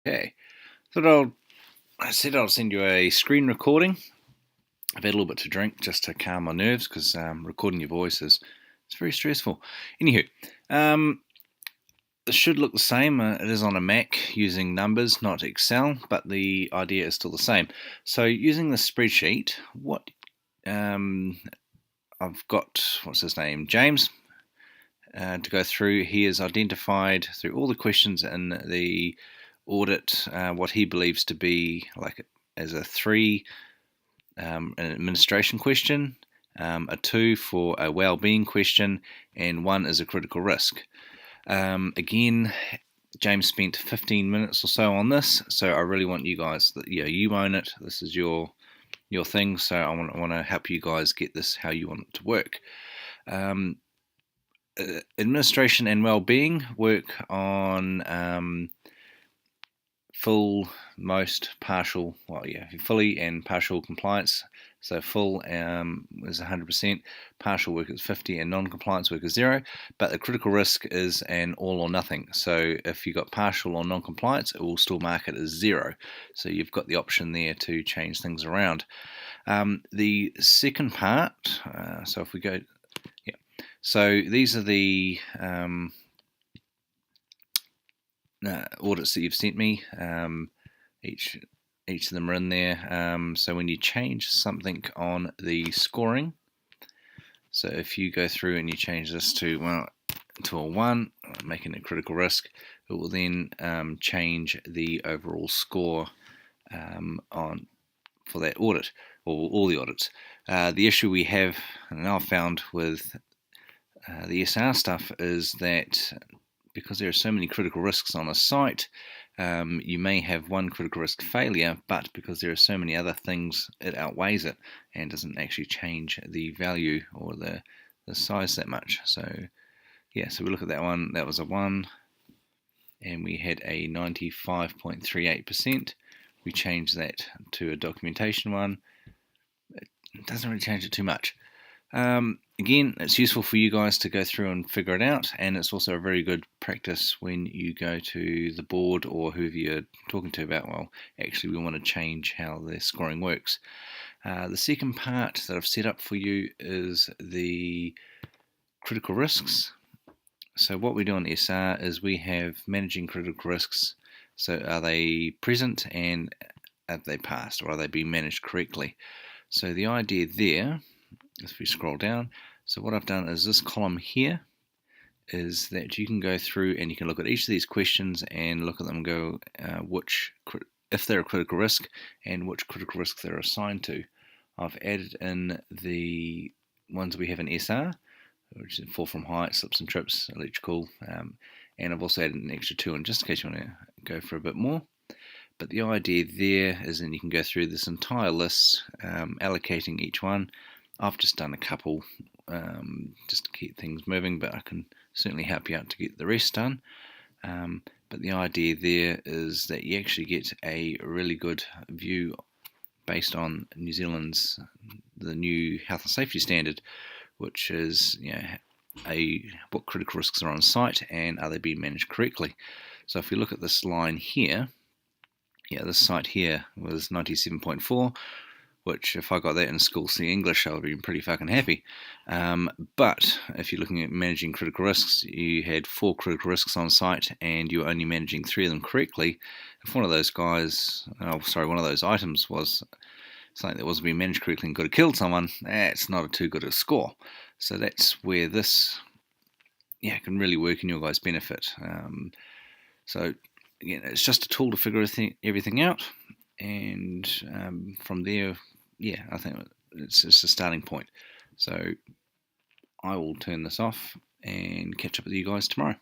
Okay, I said I'll send you a screen recording. I've had a little bit to drink just to calm my nerves because recording your voice is it's very stressful. Anywho, this should look the same. It is on a Mac using numbers, not Excel, but the idea is still the same. So using the spreadsheet, what I've got, what's his name, James, to go through. He has identified through all the questions in the audit what he believes to be like as a 3 an administration question, a 2 for a well-being question, and 1 is a critical risk. Again, James spent 15 minutes or so on this, so I really want you guys that you own it. This is your thing, so I want to help you guys get this how you want it to work. Administration and well-being work on full, most, partial, fully and partial compliance. So full is 100%, partial work is 50%, and non-compliance work is 0. But the critical risk is an all or nothing. So if you've got partial or non-compliance, it will still mark it as 0. So you've got the option there to change things around. The second part, so if we go, so these are the audits that you've sent me. Each of them are in there. So when you change something on the scoring, so if you go through and you change this to a 1, making it critical risk, it will then change the overall score for that audit, or all the audits. The issue we have, and I've found with the SR stuff, is that because there are so many critical risks on a site, you may have one critical risk failure, but because there are so many other things, it outweighs it and doesn't actually change the value or the size that much. So yeah, so we look at that one, that was a 1, and we had a 95.38%. We changed that to a documentation 1. It doesn't really change it too much. Again, it's useful for you guys to go through and figure it out, and it's also a very good practice when you go to the board or whoever you're talking to about, well, actually we want to change how the scoring works. The second part that I've set up for you is the critical risks. So what we do on SR is we have managing critical risks. So are they present, and have they passed, or are they being managed correctly? So the idea there, if we scroll down, so what I've done is this column here is that you can go through and you can look at each of these questions and look at them and go if they're a critical risk and which critical risk they're assigned to. I've added in the ones we have in SR, which is fall from height, slips and trips, electrical, and I've also added an extra 2 in just in case you want to go for a bit more. But the idea there is that you can go through this entire list, allocating each one. I've just done a couple just to keep things moving, but I can certainly help you out to get the rest done. But the idea there is that you actually get a really good view based on New Zealand's the new health and safety standard, which is what critical risks are on site and are they being managed correctly. So if we look at this line here, this site here was 97.4, which if I got that in school C English, I would have been pretty fucking happy. But if you're looking at managing critical risks, you had 4 critical risks on site and you were only managing 3 of them correctly. If one of those items was something that wasn't being managed correctly and could have killed someone, that's not too good a score. So that's where this can really work in your guys' benefit. So again, it's just a tool to figure everything out, and from there, I think it's just a starting point. So I will turn this off and catch up with you guys tomorrow.